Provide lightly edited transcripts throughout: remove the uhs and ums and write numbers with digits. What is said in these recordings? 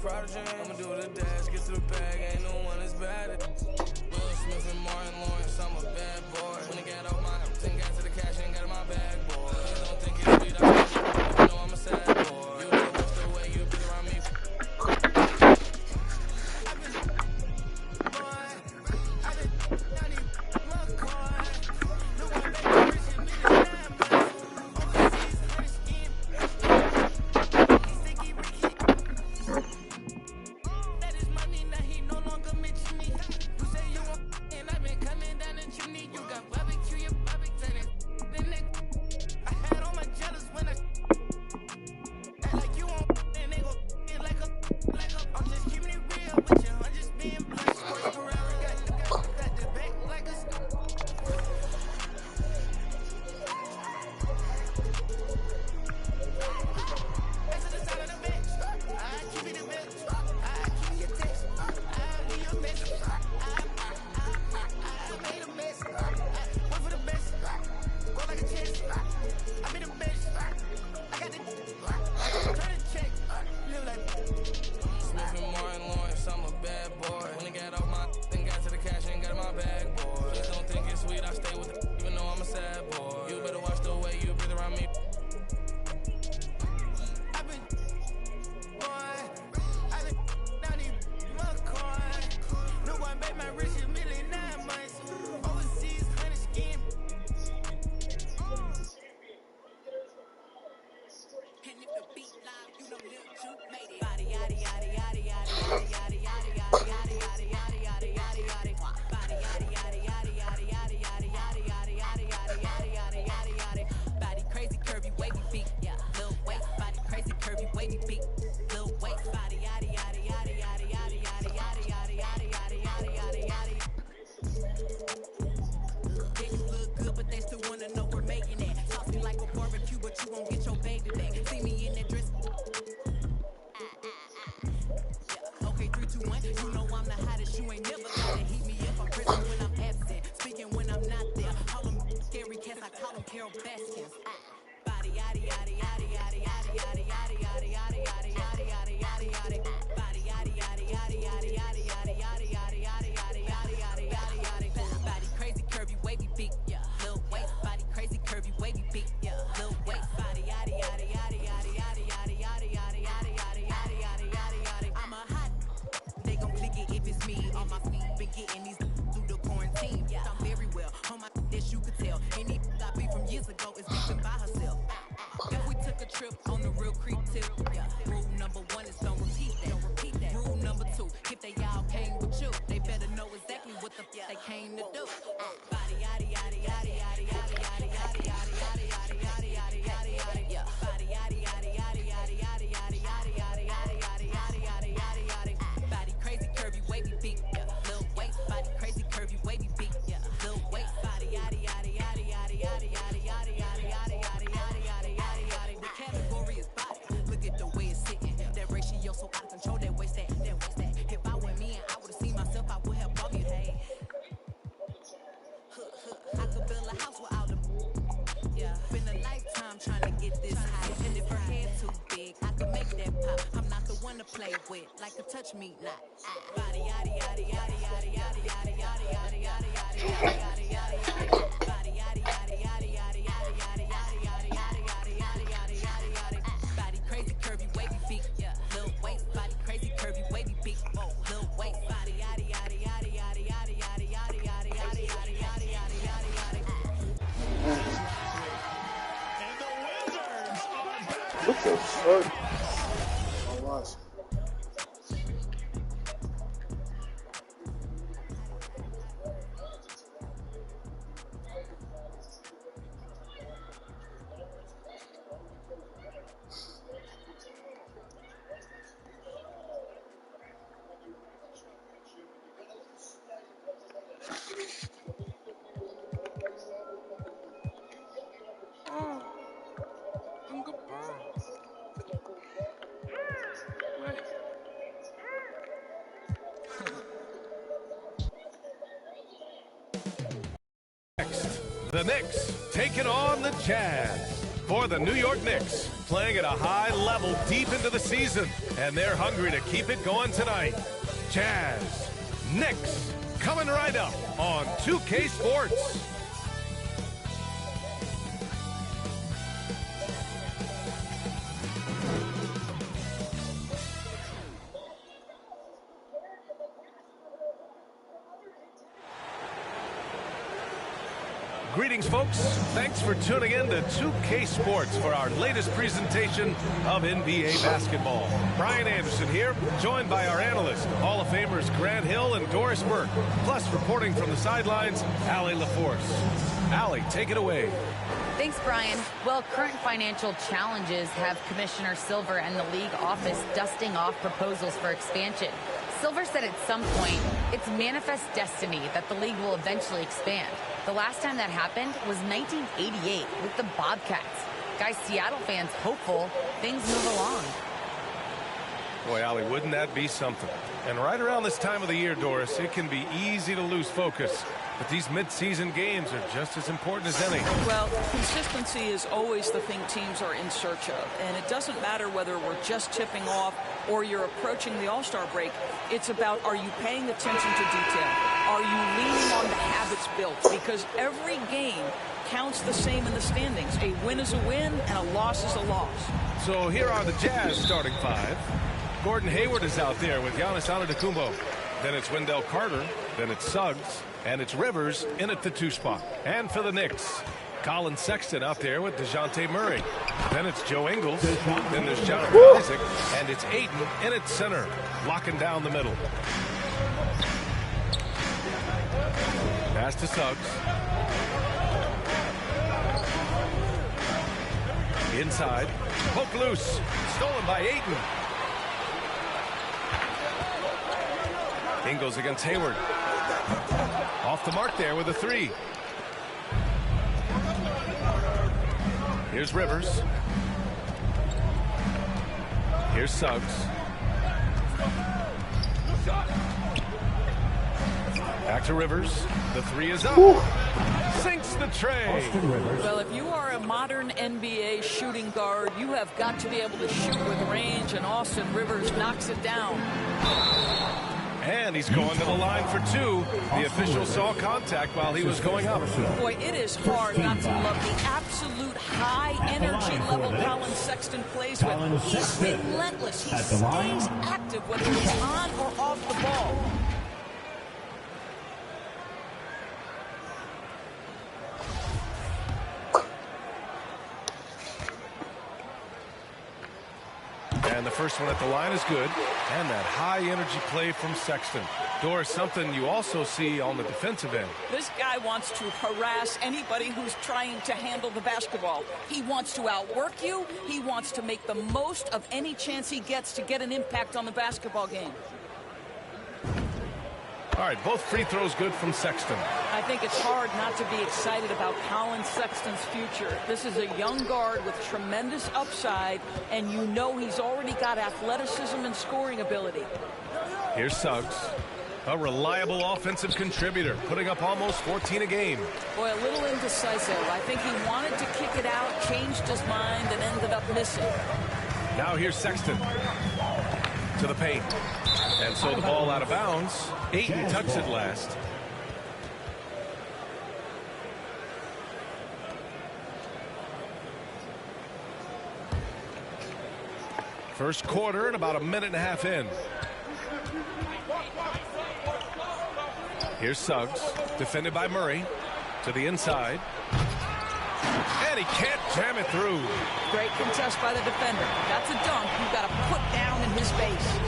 prodigy. I'ma do the dash, get to the bag, ain't no one as bad as Will Smith and Martin Lawrence, I'm a bad boy. When I got off my thing, got to the cash, ain't got in my bag, boy. Please don't think it's sweet, I know I'm a sad boy. You better watch the way you be around me. Touch me not. Body yaddy yaddy yaddy yaddy yaddy yaddy yaddy yaddy yaddy yaddy yaddy yaddy yaddy body yaddy yaddy yaddy yaddy yaddy yaddy yaddy yaddy yaddy yaddy yaddy yaddy yaddy body crazy curvy wavy feet, yeah, little waist, body crazy curvy wavy feet, oh, little waist, body yaddy yaddy yaddy yaddy yaddy yaddy yaddy yaddy yaddy yaddy yaddy yaddy yaddy yaddy. And the Wizards are back. What the fuck? I lost. Next, the Knicks taking on the Jazz. for the New York Knicks, playing at a high level deep into the season, and they're hungry to keep it going tonight. Jazz, Knicks, coming right up on 2K Sports. Greetings, folks. Thanks for tuning in to 2K Sports for our latest presentation of NBA basketball. Brian Anderson here, joined by our analysts, Hall of Famers Grant Hill and Doris Burke, plus reporting from the sidelines, Allie LaForce. Allie, take it away. Thanks, Brian. Well, current financial challenges have Commissioner Silver and the league office dusting off proposals for expansion. Silver said at some point, it's manifest destiny that the league will eventually expand. The last time that happened was 1988 with the Bobcats. Guys, Seattle fans hopeful things move along. Boy, Allie, wouldn't that be something? And right around this time of the year, Doris, it can be easy to lose focus. But these mid-season games are just as important as any. Well, consistency is always the thing teams are in search of. And it doesn't matter whether we're just tipping off or you're approaching the All-Star break. It's about, are you paying attention to detail? Are you leaning on the habits built? Because every game counts the same in the standings. A win is a win and a loss is a loss. So here are the Jazz starting five. Gordon Hayward is out there with Giannis Antetokounmpo. Then it's Wendell Carter. Then it's Suggs. And it's Rivers in at the 2 spot. And for the Knicks, Colin Sexton out there with DeJounte Murray. Then it's Joe Ingles. Then there's Jonathan Isaac. And it's Ayton in at center, locking down the middle. Pass to Suggs. Inside. Poke loose. Stolen by Ayton. Ingles against Hayward. Off the mark there with a 3. Here's Rivers. Here's Suggs. Back to Rivers. The 3 is up. Sinks the tray. Well, if you are a modern NBA shooting guard, you have got to be able to shoot with range, and Austin Rivers knocks it down. And he's going to the line for 2. The official saw contact while he was going up. Boy, it is hard not to love the absolute high energy level Colin Sexton plays with. He's relentless. He stays active whether he's on or off the ball. And the first one at the line is good. And that high energy play from Sexton. Doris, something you also see on the defensive end. This guy wants to harass anybody who's trying to handle the basketball. He wants to outwork you. He wants to make the most of any chance he gets to get an impact on the basketball game. All right, both free throws good from Sexton. I think it's hard not to be excited about Colin Sexton's future. This is a young guard with tremendous upside, and you know he's already got athleticism and scoring ability. Here's Suggs, a reliable offensive contributor, putting up almost 14 a game. Boy, a little indecisive. I think he wanted to kick it out, changed his mind, and ended up missing. Now here's Sexton to the paint. And so the ball out of bounds. Ayton tucks it last. First quarter and about a minute and a half in. Here's Suggs, defended by Murray, to the inside. And he can't jam it through. Great contest by the defender. That's a dunk you've got to put down in his face.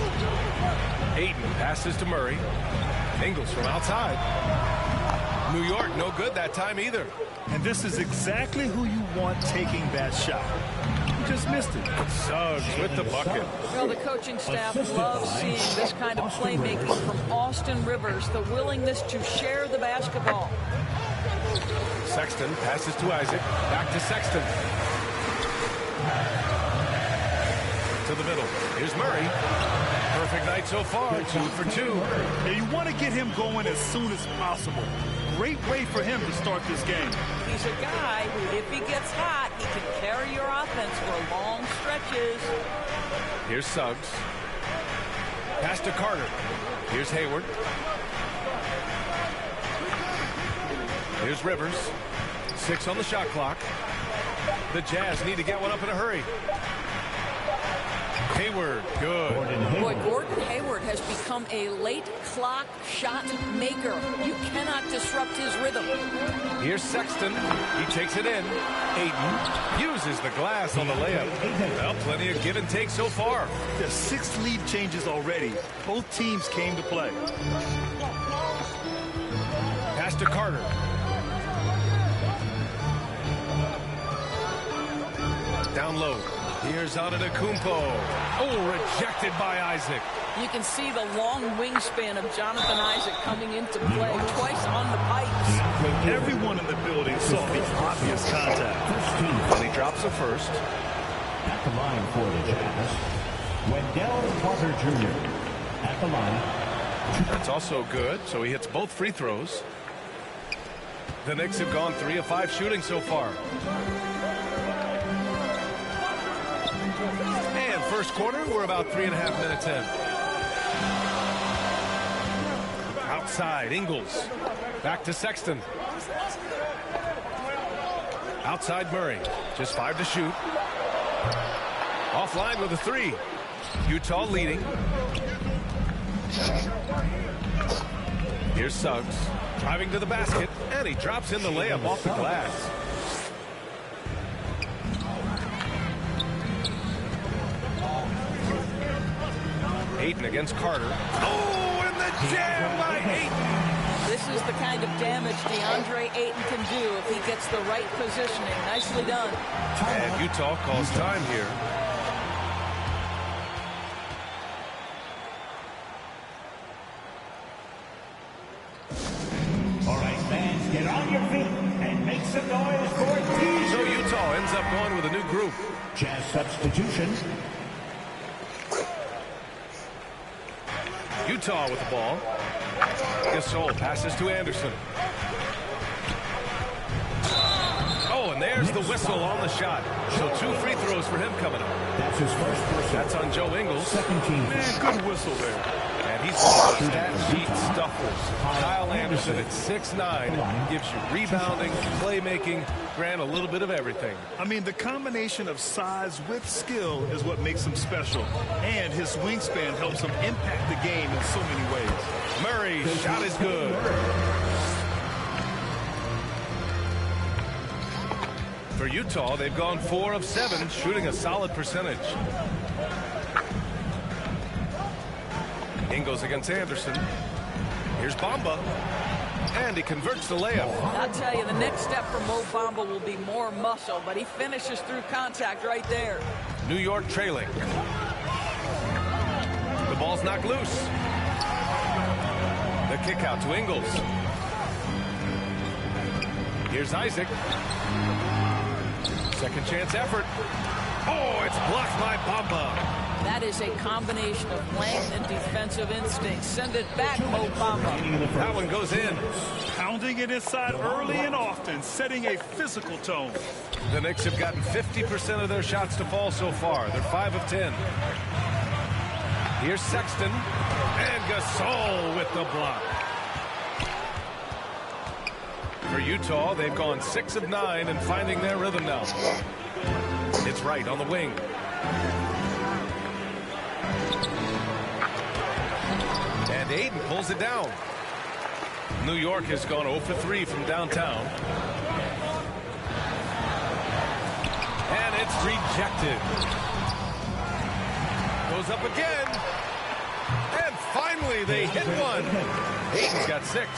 Ayton passes to Murray. Ingles from outside. New York no good that time either. And this is exactly who you want taking that shot. He just missed it. Suggs with the bucket. Well, the coaching staff loves seeing this kind of playmaking from Austin Rivers, the willingness to share the basketball. Sexton passes to Isaac. Back to Sexton. To the middle. Here's Murray. Perfect night so far. 2 for 2. And you want to get him going as soon as possible. great way for him to start this game. He's a guy who, if he gets hot, he can carry your offense for long stretches. Here's Suggs. Pass to Carter. Here's Hayward. Here's Rivers. 6 on the shot clock. The Jazz need to get one up in a hurry. Hayward, good. Boy, Gordon Hayward has become a late clock shot maker. You cannot disrupt his rhythm. Here's Sexton. He takes it in. Ayton uses the glass on the layup. Well, plenty of give and take so far. There's 6 lead changes already. Both teams came to play. Pass to Carter. Down low. Here's Antetokounmpo. Oh, rejected by Isaac. You can see the long wingspan of Jonathan Isaac coming into play twice on the pipes. Everyone in the building saw the obvious contact. And he drops the first. At the line for the Jazz, Wendell Carter Jr. At the line. That's also good, so he hits both free throws. The Knicks have gone 3 of 5 shooting so far. And first quarter, we're about 3.5 minutes in. Outside, Ingles. Back to Sexton. Outside Murray. Just 5 to shoot. Offline with a 3. Utah leading. Here's Suggs. Driving to the basket. And he drops in the layup off the glass. Ayton against Carter. Oh, and the jam by Ayton. This is the kind of damage DeAndre Ayton can do if he gets the right positioning. Nicely done. And Utah calls time here. All right, fans, get on your feet and make some noise for DJ. So Utah ends up going with a new group. Jazz substitution. Utah with the ball. Gasol passes to Anderson. Oh, and there's the whistle on the shot. So 2 free throws for him coming up. That's his first person. That's on Joe Ingles. Second team. Man, good whistle there. And he's one of the stat sheet stuffers. Kyle Anderson at 6'9", gives you rebounding, playmaking, Grant, a little bit of everything. I mean, the combination of size with skill is what makes him special. And his wingspan helps him impact the game in so many ways. Murray's shot is good. For Utah, they've gone 4 of 7, shooting a solid percentage. Ingles against Anderson. Here's Bamba. And he converts the layup. I'll tell you, the next step for Mo Bamba will be more muscle, but he finishes through contact right there. New York trailing. The ball's knocked loose. The kick out to Ingles. Here's Isaac. Second chance effort. Oh, it's blocked by Bamba. That is a combination of length and defensive instinct. Send it back, Mo Bamba. That one goes in. Pounding it inside early and often, setting a physical tone. The Knicks have gotten 50% of their shots to fall so far. They're 5 of 10. Here's Sexton. And Gasol with the block. For Utah, they've gone 6 of 9 and finding their rhythm now. It's right on the wing. And Ayton pulls it down. New York has gone 0 for 3 from downtown. And it's rejected. Goes up again. And finally they hit one. Ayton's got 6.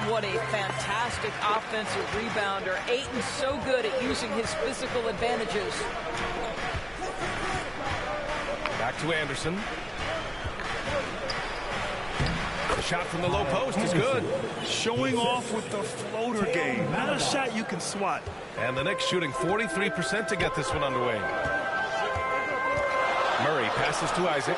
What a fantastic offensive rebounder. Ayton's so good at using his physical advantages. Back to Anderson. The shot from the low post is good. Showing off with the floater game. Not a shot you can swat. And the Knicks shooting 43% to get this one underway. Murray passes to Isaac.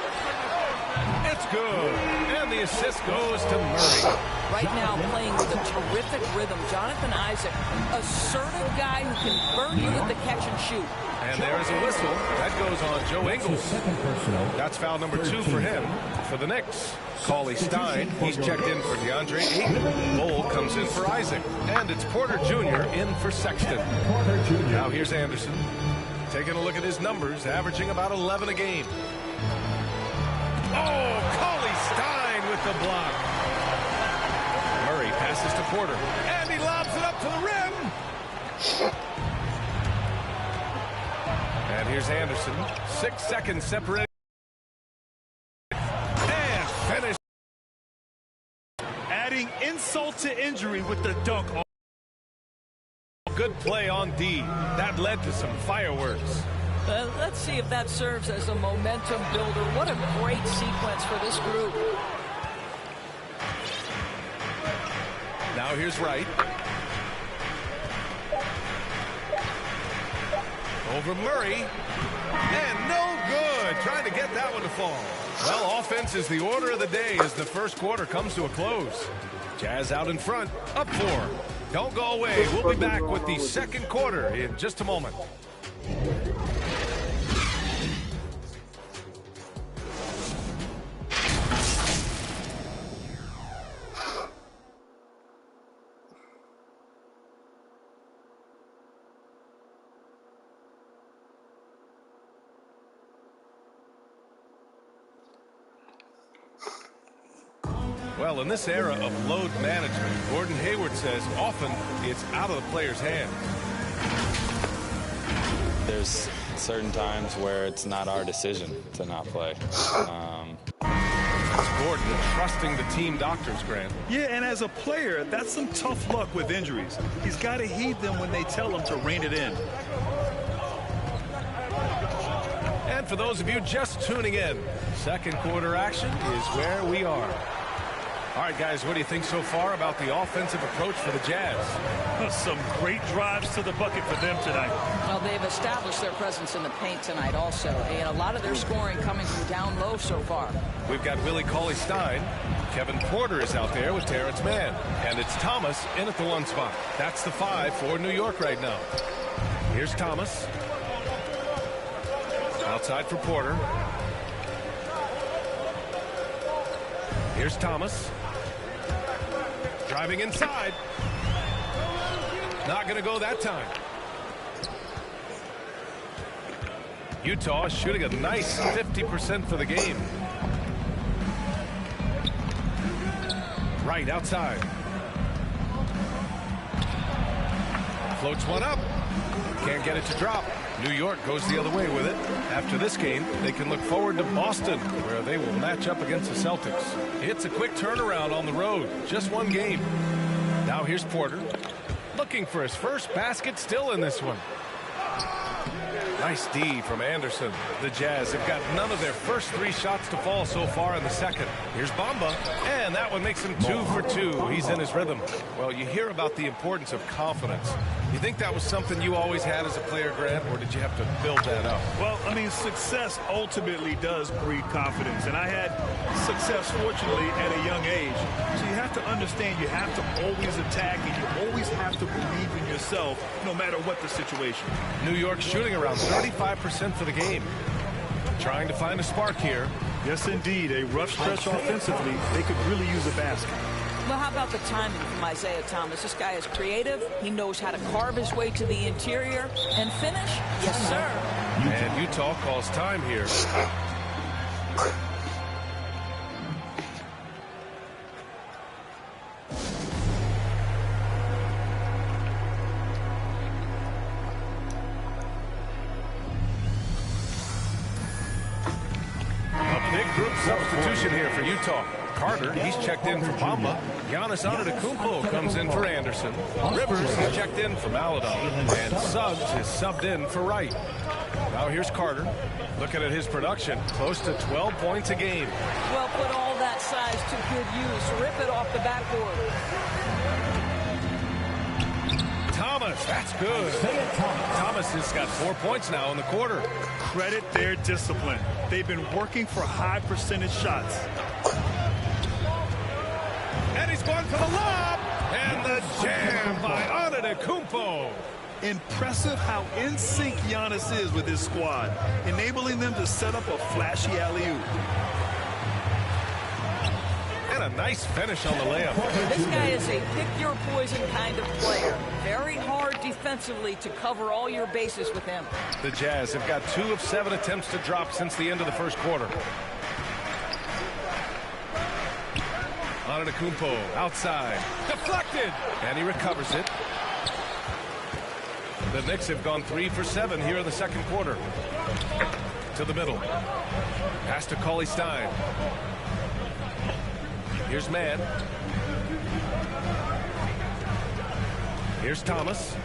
It's That's good. And the assist goes to Murray. Right now playing with a terrific rhythm. Jonathan Isaac, assertive guy who can burn you with the catch and shoot. And there's a whistle. That goes on Joe Ingles. That's foul number 2 for him. For the Knicks, Cauley Stein, he's checked in for DeAndre Ayton. Bull comes in for Isaac. And it's Porter Jr. in for Sexton. Now here's Anderson. Taking a look at his numbers, averaging about 11 a game. Oh, Cauley Stein with the block. Murray passes to Porter. And he lobs it up to the rim. And here's Anderson. 6 seconds separated. And finish. Adding insult to injury with the dunk. Good play on D. That led to some fireworks. Let's see if that serves as a momentum builder. What a great sequence for this group. Now here's Wright. Over Murray. And no good. Trying to get that one to fall. Well, offense is the order of the day as the first quarter comes to a close. Jazz out in front. Up 4. Don't go away. We'll be back with the second quarter in just a moment. Well, in this era of load management, Gordon Hayward says often it's out of the player's hand. There's certain times where it's not our decision to not play. Gordon trusting the team doctors, Grant. Yeah, and as a player, that's some tough luck with injuries. He's got to heed them when they tell him to rein it in. And for those of you just tuning in, second quarter action is where we are. All right, guys, what do you think so far about the offensive approach for the Jazz? Some great drives to the bucket for them tonight. Well, they've established their presence in the paint tonight also, and a lot of their scoring coming from down low so far. We've got Willie Cauley-Stein. Kevin Porter is out there with Terrence Mann. And it's Thomas in at the 1 spot. That's the 5 for New York right now. Here's Thomas. Outside for Porter. Here's Thomas. Driving inside. Not going to go that time. Utah shooting a nice 50% for the game. Right outside. Floats one up. Can't get it to drop. New York goes the other way with it. After this game, they can look forward to Boston, where they will match up against the Celtics. It's a quick turnaround on the road. Just one game. Now here's Porter. Looking for his first basket still in this one. Nice D from Anderson. The Jazz have got none of their first 3 shots to fall so far in the second. Here's Bamba, and that one makes him 2 for 2. He's in his rhythm. Well, you hear about the importance of confidence. You think that was something you always had as a player, Grant, or did you have to build that up? Well, I mean, success ultimately does breed confidence, and I had success, fortunately, at a young age. So you have to understand you have to always attack, and you always have to believe in yourself, no matter what the situation. New York shooting around 35% for the game. Trying to find a spark here. Yes, indeed. A rough stretch offensively. They could really use a basket. Well, how about the timing from Isaiah Thomas? This guy is creative. He knows how to carve his way to the interior and finish. Yes, sir. And Utah calls time here. Substitution here for Utah. Carter, he's checked in for Bamba. Giannas Antetokounmpo comes in for Anderson. Rivers is checked in for Maladon. And Suggs is subbed in for Wright. Now here's Carter. Looking at his production, close to 12 points a game. Well, put all that size to good use. Rip it off the backboard. Thomas, that's good. Thomas has got 4 points now in the quarter. Credit their discipline. They've been working for high percentage shots. He's going for the lob. And the jam by Antetokounmpo. Impressive how in sync Giannis is with his squad, enabling them to set up a flashy alley-oop. And a nice finish on the layup. This guy is a pick-your-poison kind of player. Very hard defensively to cover all your bases with him. The Jazz have got 2 of 7 attempts to drop since the end of the first quarter. Antetokounmpo outside. Deflected. And he recovers it. The Knicks have gone 3 for 7 here in the second quarter. To the middle. Pass to Cauley Stein. Here's Mann. Here's Thomas.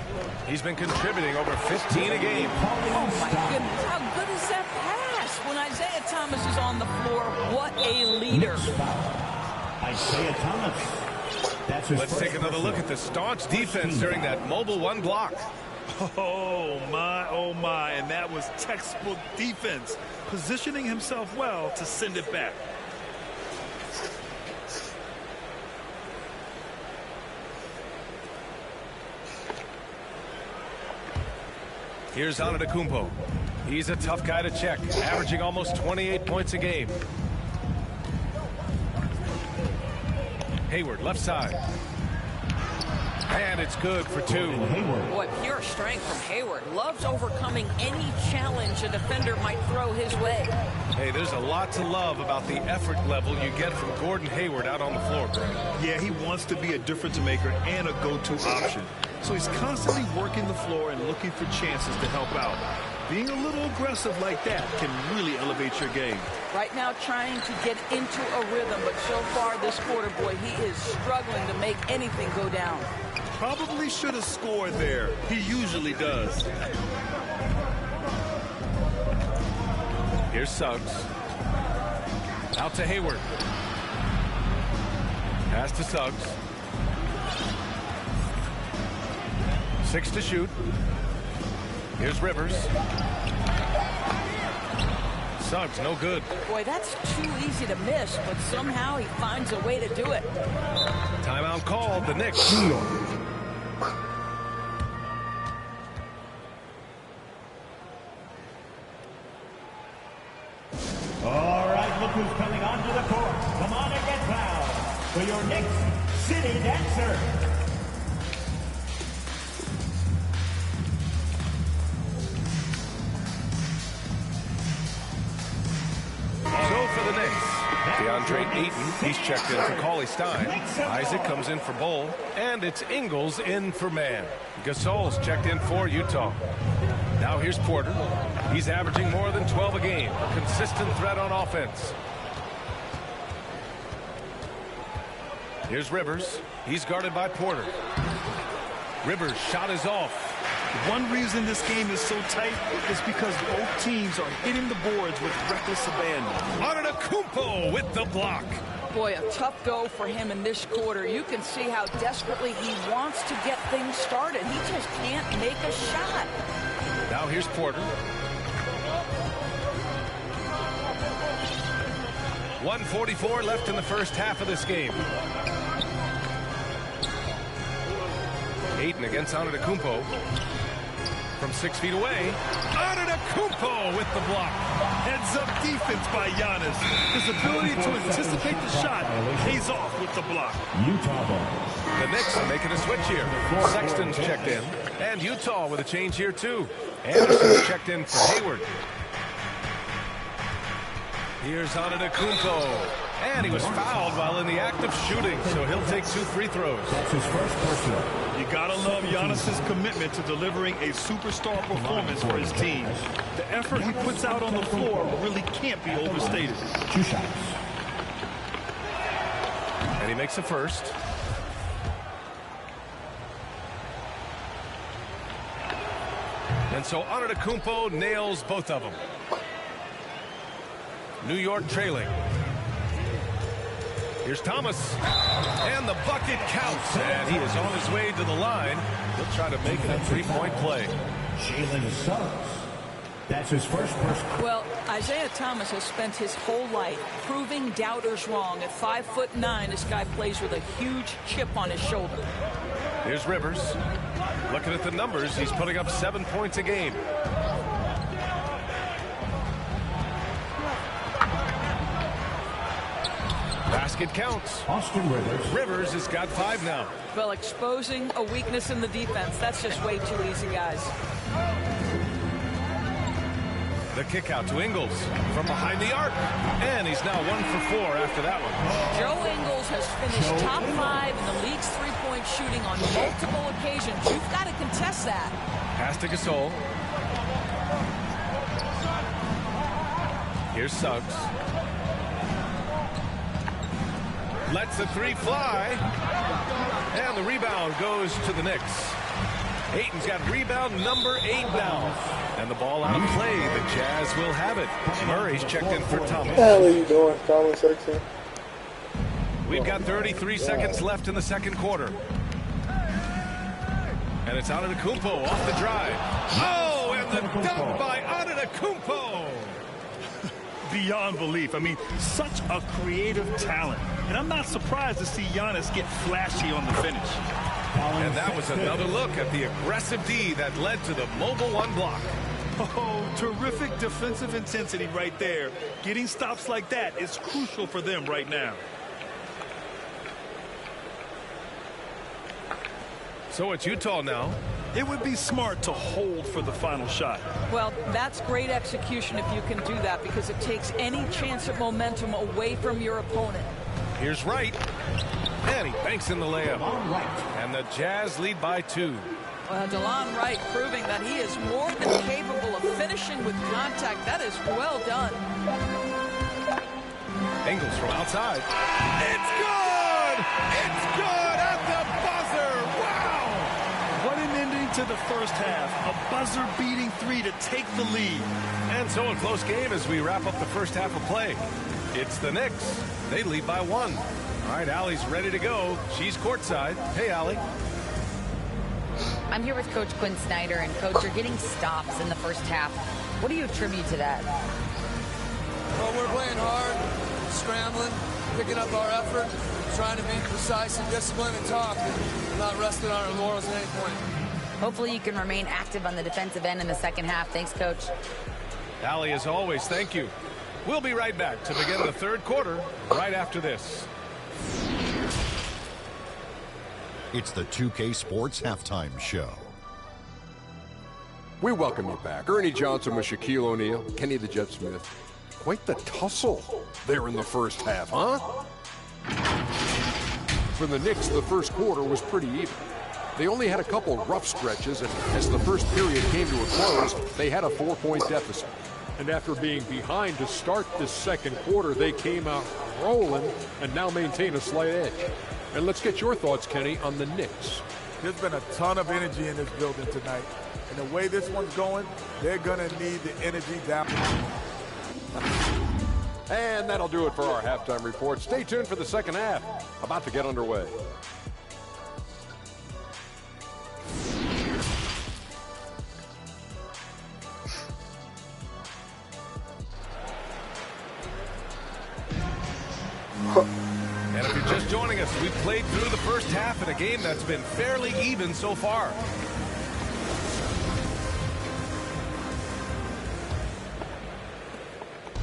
He's been contributing over 15 a game. Oh, my goodness. How good is that pass? When Isaiah Thomas is on the floor, what a leader. Isaiah Thomas. That's his Let's take another look at the staunch defense during that mobile 1 block. Oh, my. And that was textbook defense, positioning himself well to send it back. Here's Antetokounmpo. He's a tough guy to check, averaging almost 28 points a game. Hayward, left side. And it's good for 2. Boy, pure strength from Hayward. Loves overcoming any challenge a defender might throw his way. Hey, there's a lot to love about the effort level you get from Gordon Hayward out on the floor, Greg. Yeah, he wants to be a difference maker and a go-to option. So he's constantly working the floor and looking for chances to help out. Being a little aggressive like that can really elevate your game. Right now trying to get into a rhythm, but so far this quarter, boy, he is struggling to make anything go down. Probably should have scored there. He usually does. Here's Suggs. Out to Hayward. Pass to Suggs. 6 to shoot. Here's Rivers. Suggs, no good. Boy, that's too easy to miss, but somehow he finds a way to do it. Timeout called. The Knicks. All right, look who's coming onto the court. Come on and get fouled for your Knicks City Dancer. So for the Knicks, DeAndre Ayton, he's checked in for Cauley Stein. Isaac comes in for Bull, and it's Ingles in for Mann. Gasol's checked in for Utah. Now here's Porter. He's averaging more than 12 a game. A consistent threat on offense. Here's Rivers. He's guarded by Porter. Rivers' shot is off. One reason this game is so tight is because both teams are hitting the boards with reckless abandon. Antetokounmpo with the block. Boy, a tough go for him in this quarter. You can see how desperately he wants to get things started. He just can't make a shot. Now here's Porter. 1:44 left in the first half of this game. Ayton against Antetokounmpo. From 6 feet away, Antetokounmpo with the block. Heads-up defense by Giannis. His ability to anticipate the shot pays off with the block. Utah ball. The Knicks are making a switch here. Sexton's checked in, and Utah with a change here too. Anderson's checked in for Hayward. Here's Antetokounmpo, and he was fouled while in the act of shooting, so he'll take 2 free throws. That's his first personal. You gotta love Giannis's commitment to delivering a superstar performance for his team. The effort he puts out on the floor really can't be overstated. 2 shots. And he makes the first. And so Antetokounmpo nails both of them. New York trailing. Here's Thomas. And the bucket counts. And he is on his way to the line. He'll try to make it a 3-point play. Jalen Suggs. That's his first. Well, Isaiah Thomas has spent his whole life proving doubters wrong. At 5'9", this guy plays with a huge chip on his shoulder. Here's Rivers. Looking at the numbers, he's putting up 7 points a game. Basket counts. Austin Rivers. Rivers has got 5 now. Well, exposing a weakness in the defense, that's just way too easy, guys. The kick out to Ingles from behind the arc. And he's now 1 for 4 after that one. Joe Ingles has finished top 5 in the league's three-point shooting on multiple occasions. You've got to contest that. Pass to Gasol. Here's Suggs. Lets the 3 fly. And the rebound goes to the Knicks. Ayton's got rebound number 8 now. And the ball out of play. The Jazz will have it. Murray's checked in for Thomas. What the hell are you doing, comment section? We've got 33 seconds left in the second quarter. And it's Antetokounmpo off the drive. Oh, and the dunk by Antetokounmpo. Beyond belief. I mean, such a creative talent. And I'm not surprised to see Giannis get flashy on the finish. And that was another look at the aggressive D that led to the mobile 1 block. Oh, terrific defensive intensity right there. Getting stops like that is crucial for them right now. So it's Utah now. It would be smart to hold for the final shot. Well, that's great execution if you can do that, because it takes any chance of momentum away from your opponent. Here's Wright. And he banks in the layup. And the Jazz lead by 2. Well, DeLon Wright proving that he is more than capable of finishing with contact. That is well done. Ingles from outside. It's good! It's good at the buzzer! Wow! What an ending to the first half. A buzzer-beating 3 to take the lead. And so a close game as we wrap up the first half of play. It's the Knicks. They lead by 1. All right, Allie's ready to go. She's courtside. Hey, Allie. I'm here with Coach Quinn Snyder, and Coach, you're getting stops in the first half. What do you attribute to that? Well, we're playing hard, scrambling, picking up our effort, trying to be precise and disciplined and talk, and not resting on our laurels at any point. Hopefully you can remain active on the defensive end in the second half. Thanks, Coach. Allie, as always, thank you. We'll be right back to begin the third quarter right after this. It's the 2K Sports Halftime Show. We welcome you back. Ernie Johnson with Shaquille O'Neal, Kenny the Jet Smith. Quite the tussle there in the first half, huh? For the Knicks, the first quarter was pretty even. They only had a couple rough stretches, and as the first period came to a close, they had a 4-point deficit. And after being behind to start this second quarter, they came out rolling and now maintain a slight edge. And let's get your thoughts, Kenny, on the Knicks. There's been a ton of energy in this building tonight. And the way this one's going, they're going to need the energy down. And that'll do it for our halftime report. Stay tuned for the second half. About to get underway. And if you're just joining us, we've played through the first half in a game that's been fairly even so far.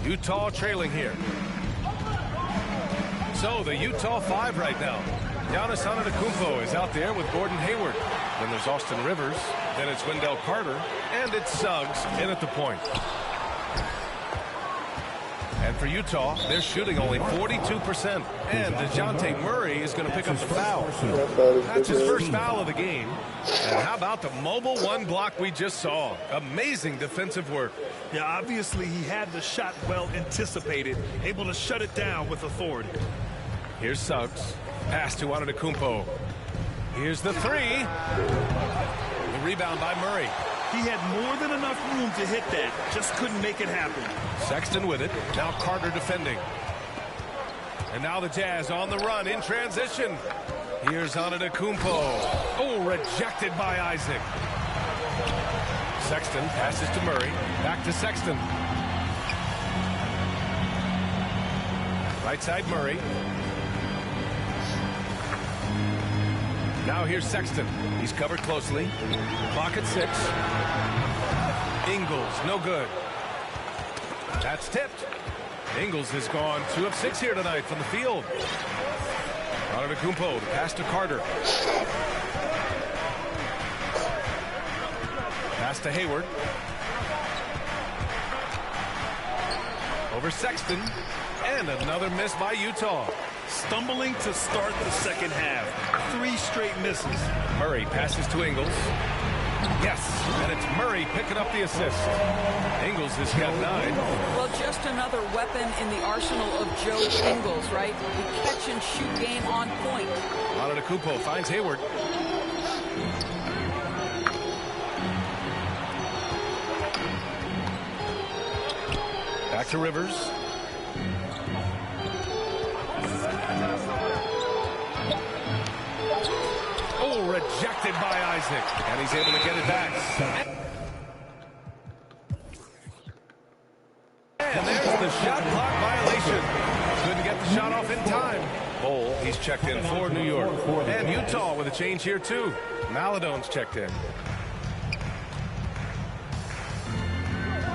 Utah trailing here. So the Utah 5 right now. Giannis Antetokounmpo is out there with Gordon Hayward. Then there's Austin Rivers. Then it's Wendell Carter. And it's Suggs in at the point. And for Utah, they're shooting only 42%. And DeJounte Murray is going to pick up the foul. That's his first foul of the game. And how about the mobile 1 block we just saw? Amazing defensive work. Yeah, obviously he had the shot well anticipated, able to shut it down with authority. Here's Suggs. Pass to Antetokounmpo. Here's the 3. The rebound by Murray. He had more than enough room to hit that. Just couldn't make it happen. Sexton with it. Now Carter defending. And now the Jazz on the run in transition. Here's Antetokounmpo. Oh, rejected by Isaac. Sexton passes to Murray. Back to Sexton. Right side Murray. Now here's Sexton. He's covered closely. Clock at 6. Ingles, no good. That's tipped. Ingles has gone 2 of 6 here tonight from the field. Antetokounmpo, the pass to Carter. Pass to Hayward. Over Sexton. And another miss by Utah. Stumbling to start the second half. 3 straight misses. Murray passes to Ingles. Yes, and it's Murray picking up the assist. Ingles has got 9. Well, just another weapon in the arsenal of Joe Ingles, right? The catch and shoot game on point. Antetokounmpo finds Hayward. Back to Rivers. Oh, rejected by Isaac. And he's able to get it back. And there's the shot clock violation. Couldn't get the shot off in time. Bol, he's checked in for New York. And Utah with a change here, too. Maladone's checked in.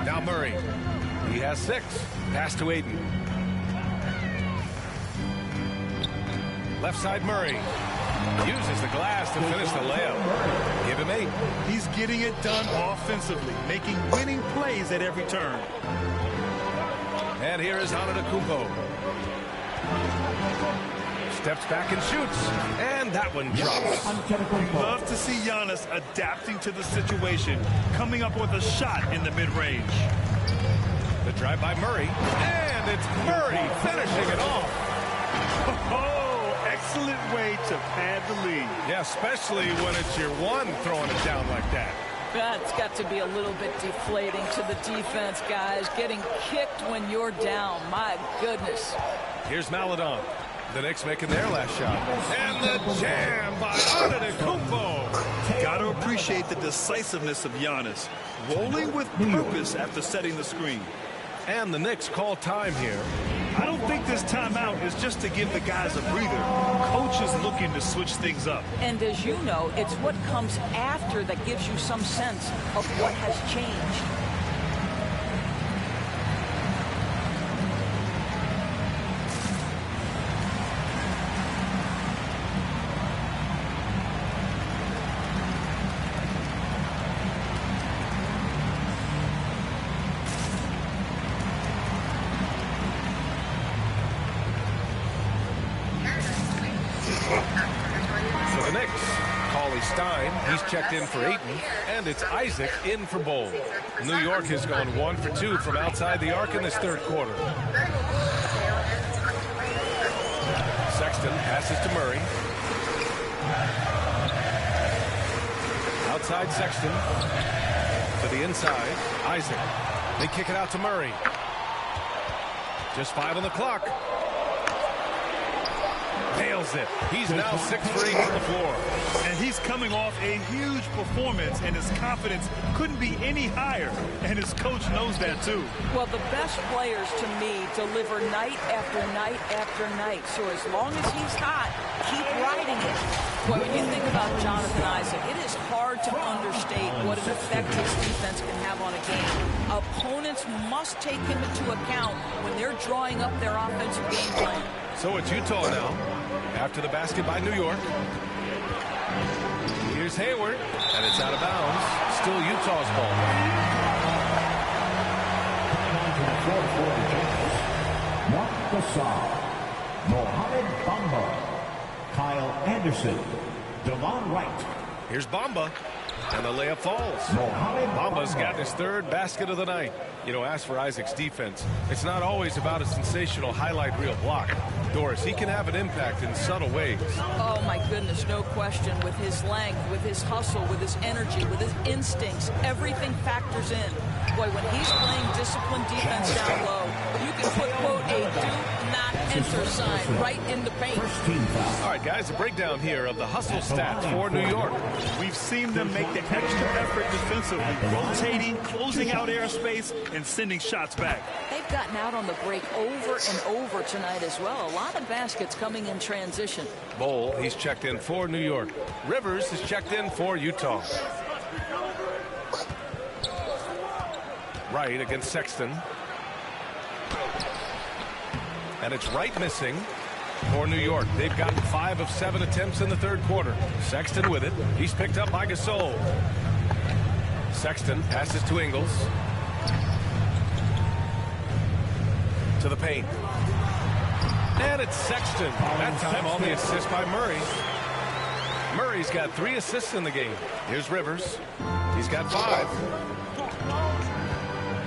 Now Murray. He has 6. Pass to Aiden. Left side Murray. Uses the glass to finish the layup. Give him 8. He's getting it done offensively, making winning plays at every turn. And here is Antetokounmpo. Steps back and shoots. And that one drops. Love to see Giannis adapting to the situation, coming up with a shot in the mid-range. The drive by Murray. And it's Murray finishing it off. Excellent way to pad the lead. Yeah, especially when it's your one throwing it down like that. That's got to be a little bit deflating to the defense, guys. Getting kicked when you're down. My goodness. Here's Maladon. The Knicks making their last shot. And the jam by Antetokounmpo. Got to appreciate the decisiveness of Giannis. Rolling with purpose after setting the screen. And the Knicks call time here. I don't think this timeout is just to give the guys a breather. Coach is looking to switch things up. And as you know, it's what comes after that gives you some sense of what has changed. Checked in for Ayton, and it's Isaac in for Bol. New York has gone 1 for 2 from outside the arc in this third quarter. Sexton passes to Murray. Outside Sexton. To the inside, Isaac. They kick it out to Murray. Just 5 on the clock. Nails it. He's now 6 for 8 from the floor. And he's coming off a huge performance, and his confidence couldn't be any higher. And his coach knows that, too. Well, the best players, to me, deliver night after night after night. So as long as he's hot, keep riding it. Well, when you think about Jonathan Isaac, it is hard to understate what an effect his defense can have on a game. Opponents must take him into account when they're drawing up their offensive game plan. So it's Utah now, after the basket by New York. Here's Hayward, and it's out of bounds. Still Utah's ball. Mark Gasol, Mohamed Bamba, Kyle Anderson, Devon Wright. Here's Bamba, and the layup falls. Bamba's gotten his 3rd basket of the night. You know, as for Isaac's defense, it's not always about a sensational highlight reel block. Doris, he can have an impact in subtle ways. Oh, my goodness, no question. With his length, with his hustle, with his energy, with his instincts, everything factors in. Boy, when he's playing disciplined defense down low, you can put, quote, a do not enter sign right in the paint. All right, guys, a breakdown here of the hustle stats for New York. We've seen them make the extra effort defensively, rotating, closing out airspace, and sending shots back. They've gotten out on the break over and over tonight as well. A lot of baskets coming in transition. Bowl, he's checked in for New York. Rivers is checked in for Utah. Wright against Sexton. And it's Wright missing for New York. They've gotten 5 of 7 attempts in the third quarter. Sexton with it. He's picked up by Gasol. Sexton passes to Ingles. To the paint. And it's Sexton. That time on the assist by Murray. Murray's got 3 assists in the game. Here's Rivers. He's got 5.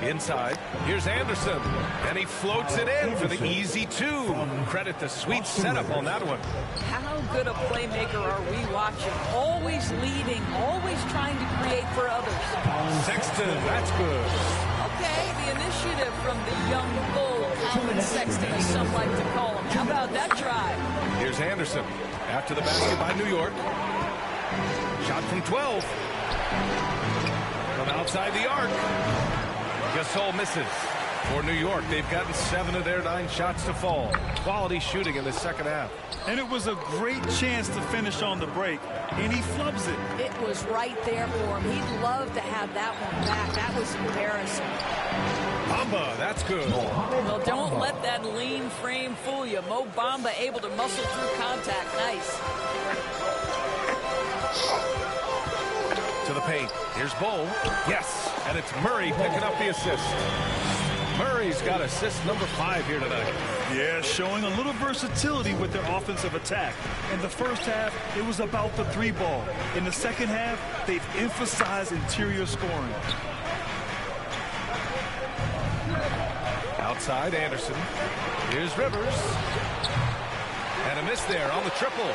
Inside, here's Anderson, and he floats it in for the easy 2. Credit the sweet setup on that one. How good a playmaker are we watching? Always leading, always trying to create for others. Sexton, that's good. Okay, the initiative from the young bull, Colin Sexton, as some like to call him. How about that try? Here's Anderson, after the basket by New York. Shot from 12. From outside the arc. Gasol misses. For New York, they've gotten 7 of their 9 shots to fall. Quality shooting in the second half. And it was a great chance to finish on the break, and he flubs it. It was right there for him. He'd love to have that one back. That was embarrassing. Bamba, that's good. Well, don't let that lean frame fool you. Mo Bamba able to muscle through contact. Nice. To the paint. Here's Bowl. Yes. And it's Murray picking up the assist. Murray's got assist number 5 here tonight. Yeah, showing a little versatility with their offensive attack. In the first half, it was about the 3 ball. In the second half, they've emphasized interior scoring. Outside, Anderson. Here's Rivers. And a miss there on the triple.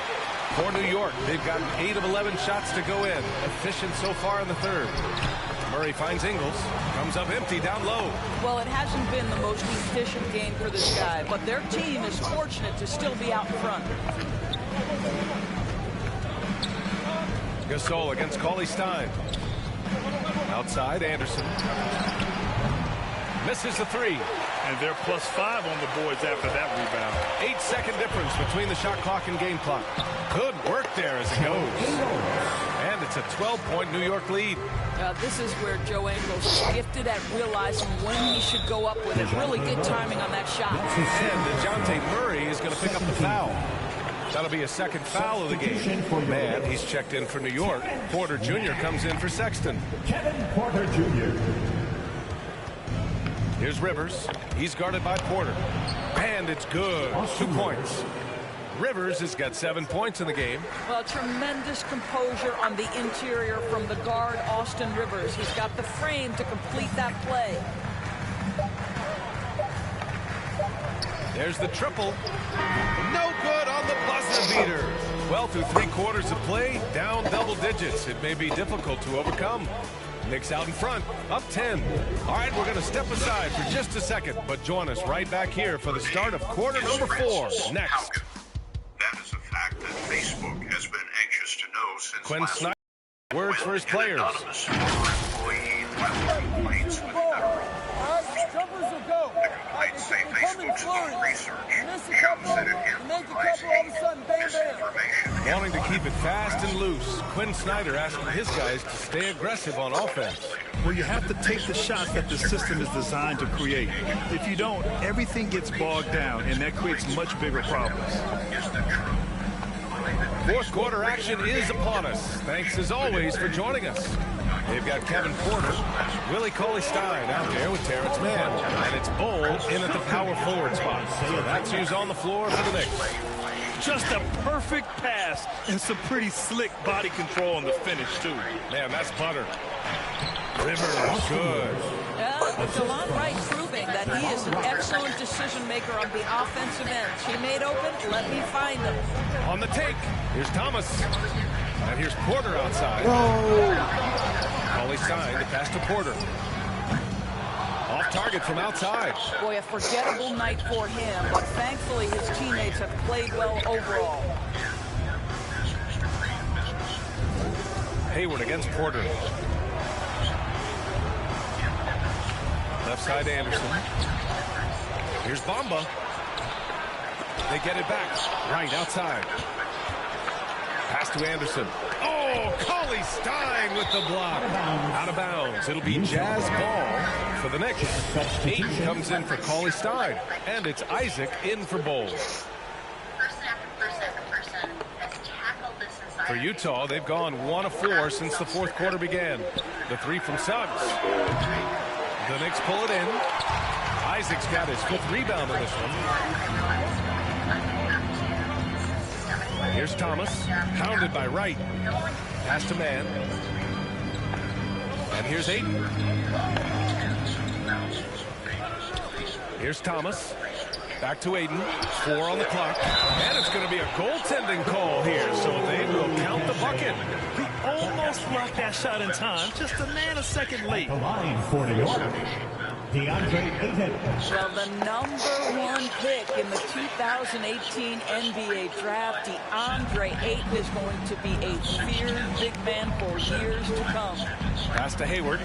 For New York, they've gotten 8 of 11 shots to go in. Efficient so far in the third. Murray finds Ingles. Comes up empty down low. Well, it hasn't been the most efficient game for this guy, but their team is fortunate to still be out in front. Gasol against Cauley Stein. Outside, Anderson. Misses the 3. And they're +5 on the boards after that rebound. 8-second difference between the shot clock and game clock. Good work there as it goes. And it's a 12-point New York lead. This is where Joe Ingles is gifted at realizing when he should go up with it. Really good timing on that shot. And DeJounte Murray is going to pick up the foul. That'll be a second foul of the game. Man, he's checked in for New York. Porter Jr. comes in for Sexton. Kevin Porter Jr. Here's Rivers. He's guarded by Porter. And it's good. 2 points. Rivers has got 7 points in the game. Well, tremendous composure on the interior from the guard, Austin Rivers. He's got the frame to complete that play. There's the triple. No good on the buzzer beater. Well, through 3 quarters of play, down double digits. It may be difficult to overcome. Knicks out in front, up 10. All right, we're going to step aside for just a second, but join us right back here for the start of quarter number 4. Next. That is a fact that Facebook has been anxious to know since Quinn Snyder, words for his players. The complaints say Facebook's own research shows that it amplifies misinformation. Wanting to keep it fast and loose, Quinn Snyder asking his guys to stay aggressive on offense. Well, you have to take the shots that the system is designed to create. If you don't, everything gets bogged down, and that creates much bigger problems. Fourth quarter action is upon us. Thanks as always for joining us. They've got Kevin Porter, Willie Cauley-Stein out there with Terrence Mann, and it's Bowl in at the power forward spot. So that's who's on the floor for the Knicks. Just a perfect pass and some pretty slick body control on the finish, too. Man, that's butter. Rivers, good. DeLon Wright proving that he is an excellent decision maker on the offensive end. He made open, let me find him. On the take, here's Thomas. And here's Porter outside. Cauley-Stein to pass to Porter. Off target from outside. Boy, a forgettable night for him, but thankfully his teammates have played well overall. Hayward against Porter. Left side Anderson. Here's Bamba. They get it back. Right outside. Pass to Anderson. Oh, Cauley Stein with the block. Out of bounds. It'll be Jazz ball for the Knicks. Ayton comes in for Cauley Stein. And it's Isaac in for Bowles. For Utah, they've gone 1 of 4 since the fourth quarter began. The 3 from Suggs. The Knicks pull it in. Isaac's got his 5th rebound in this one. Here's Thomas, pounded by Wright. Pass to Mann. And here's Ayton. Here's Thomas. Back to Ayton. 4 on the clock. And it's going to be a goaltending call here, so they will count the bucket. He almost blocked that shot in time. Just a nanosecond late. The line for New York. DeAndre Ayton. Well, the #1 pick in the 2018 NBA draft, DeAndre Ayton is going to be a feared big man for years to come. Pass to Hayward.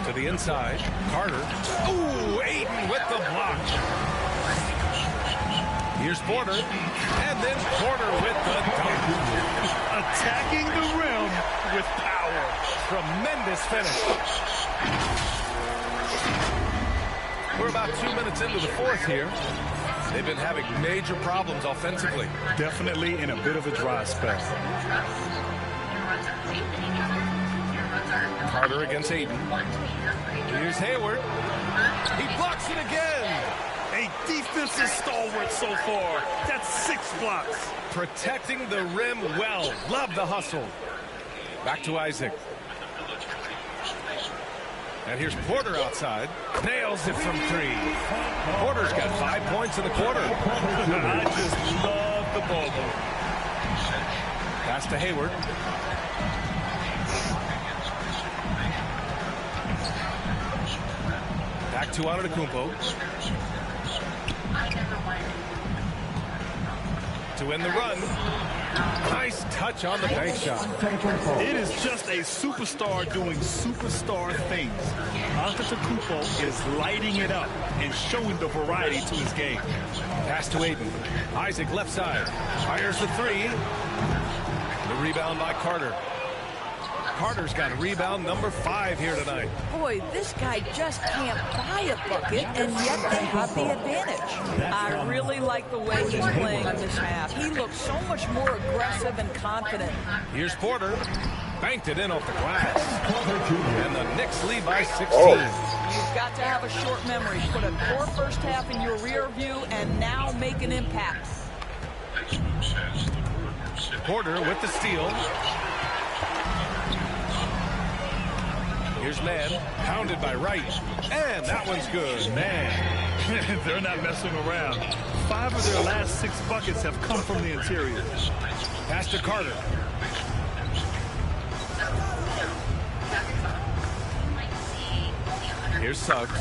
To the inside. Carter. Ooh, Ayton with the block. Here's Porter. And then Porter with the dunk. Attacking the rim with power. Tremendous finish. We're about 2 minutes into the fourth here. They've been having major problems offensively. Definitely in a bit of a dry spell. Carter against Ayton. Here's Hayward. He blocks it again. A defensive stalwart so far. That's 6 blocks. Protecting the rim well. Love the hustle. Back to Isaac. And here's Porter outside. Nails it from 3. Porter's got 5 points in the quarter. I just love the ball. Pass to Hayward. Back to Antetokounmpo. To win the run. Nice touch on the bank shot. It is just a superstar doing superstar things. Antetokounmpo is lighting it up and showing the variety to his game. Pass to Ayton. Isaac left side. Fires the 3. The rebound by Carter. Carter's got a rebound #5 here tonight. Boy, this guy just can't buy a bucket, and yet they have the advantage. I really like the way he's playing in this half. He looks so much more aggressive and confident. Here's Porter. Banked it in off the glass. And the Knicks lead by 16. You've got to have a short memory. Put a poor first half in your rear view and now make an impact. Porter with the steal. Here's Mann, pounded by Wright. And that one's good. Man. They're not messing around. 5 of their last 6 buckets have come from the interior. Pass to Carter. Here's Suggs.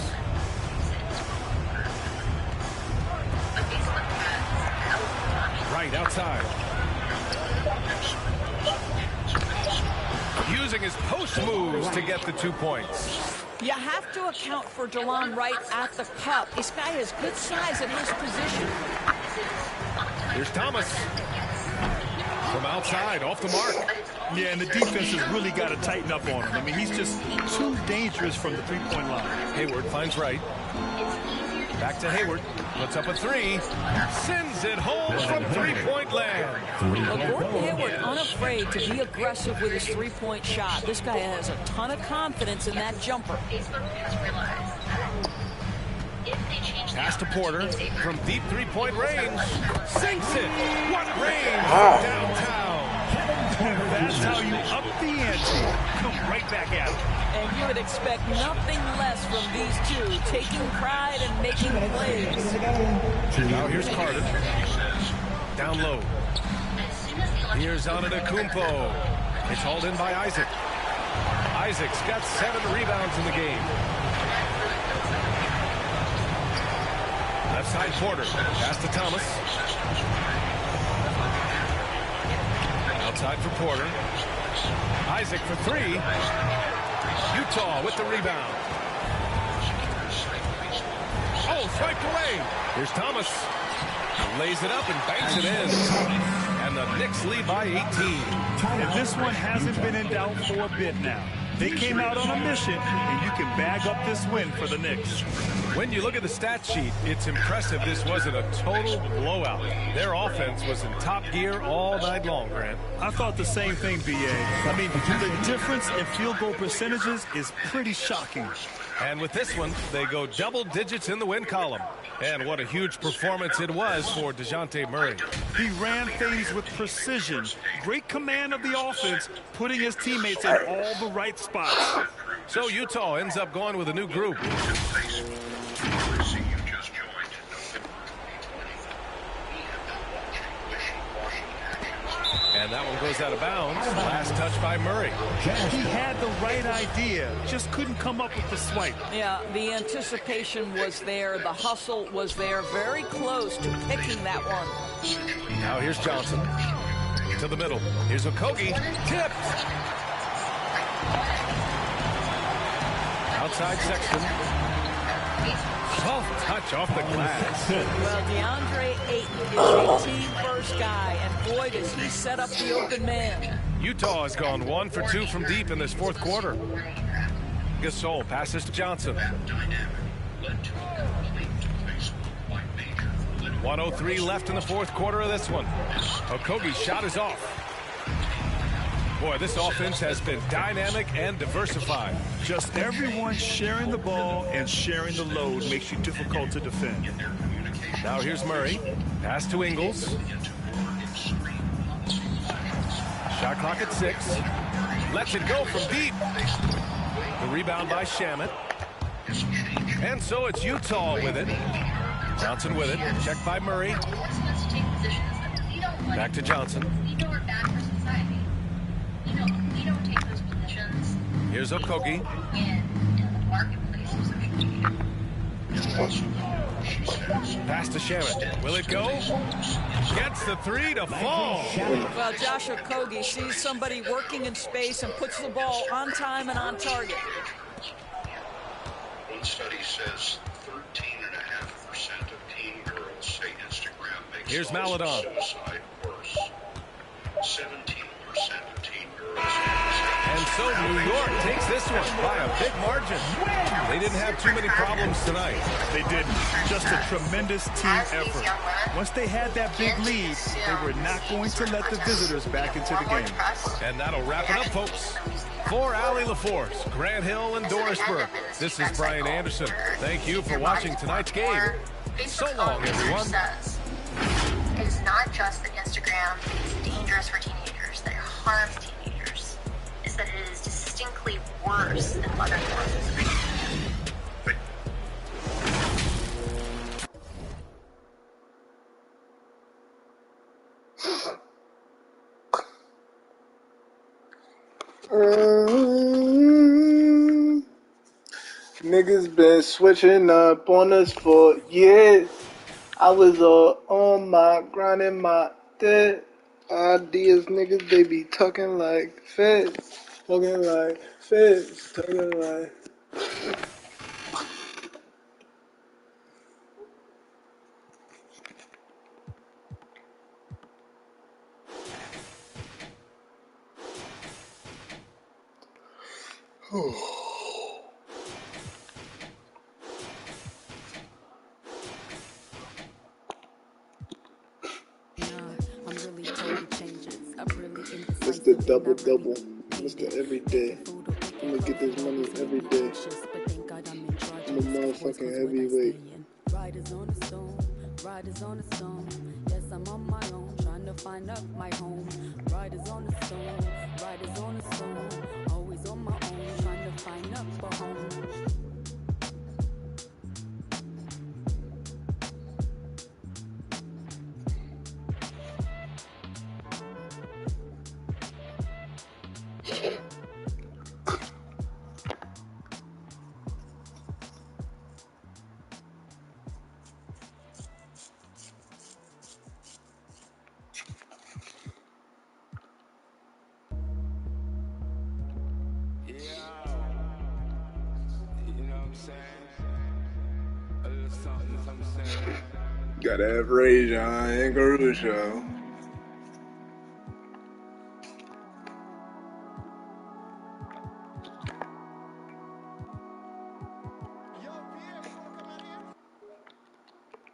Right outside. Using his post moves to get the 2 points. You have to account for DeLon Wright at the cup. This guy has good size at his position. Here's Thomas. From outside, off the mark. Yeah, and the defense has really got to tighten up on him. I mean, he's just too dangerous from the 3-point line. Hayward finds Wright. Back to Hayward. Puts up a 3. Sends it home from 3-point land. Well, Gordon Hayward unafraid to be aggressive with his 3-point shot. This guy has a ton of confidence in that jumper. Pass to Porter from deep 3-point range. Sinks it. What range from downtown. That's how you up the ante. Come right back at it. And you would expect nothing less from these two, taking pride and making plays. Now here's Carter. Down low. Here's Antetokounmpo. It's hauled in by Isaac. Isaac's got 7 rebounds in the game. Left side Porter. Pass to Thomas. Outside for Porter. Isaac for 3. Utah with the rebound. Oh, swiped away. Here's Thomas. Lays it up and banks it in. And the Knicks lead by 18. And this one hasn't been in doubt for a bit now. They came out on a mission, and you can bag up this win for the Knicks. When you look at the stat sheet, it's impressive this wasn't a total blowout. Their offense was in top gear all night long, Grant. I thought the same thing, B.A. I mean, the difference in field goal percentages is pretty shocking. And with this one, they go double digits in the win column. And what a huge performance it was for DeJounte Murray. He ran things with precision. Great command of the offense, putting his teammates in all the right spots. So Utah ends up going with a new group. And that one goes out of bounds. Last touch by Murray. He had the right idea, just couldn't come up with the swipe. Yeah, the anticipation was there. The hustle was there. Very close to picking that one. Now here's Johnson. To the middle. Here's Okogie. Tipped. Outside Sexton. Soft touch off the glass. Well, DeAndre Ayton is a team-first guy, and boy, does he set up the open man. Utah has gone 1 for 2 from deep in this fourth quarter. Gasol passes to Johnson. 1:03 left in the fourth quarter of this one. Okogie's shot is off. Boy, this offense has been dynamic and diversified. Just everyone sharing the ball and sharing the load makes you difficult to defend. Now here's Murray. Pass to Ingles. Shot clock at 6. Lets it go from deep. The rebound by Shamet. And so it's Utah with it. Johnson with it. Checked by Murray. Back to Johnson. Here's Okogie. Pass to Shamet. Will it go? Gets the 3 to fall. Well, Josh Okogie sees somebody working in space and puts the ball on time and on target. One study says 13.5% of teen girls say Instagram makes Here's Maladon. suicide worse. 17% of teen girls. And so New York takes this one by a big margin. They didn't have too many problems tonight. They didn't. Just a tremendous team effort. Once they had that big lead, they were not going to let the visitors back into the game. And that'll wrap it up, folks. For Allie LaForce, Grant Hill, and Doris Burke, this is Brian Anderson. Thank you for watching tonight's game. So long, everyone. It is not just that Instagram is dangerous for teenagers, that it harms teenagers. It's that it is distinctly worse than other forms of screen. Niggas been switching up on us for years. I was on my grinding my dead ideas. Niggas, they be talking like feds. Talking like feds. Talking like... It's the double-double. Mr. Everyday. I'm gonna get this money every day. I'm a motherfucking heavyweight. Riders on the stone, riders on the stone. Yes, I'm on my own, trying to find up my home. Riders on the stone, riders on the stone. Always on my own, trying to find up a home. Gotta have Rajon and Caruso.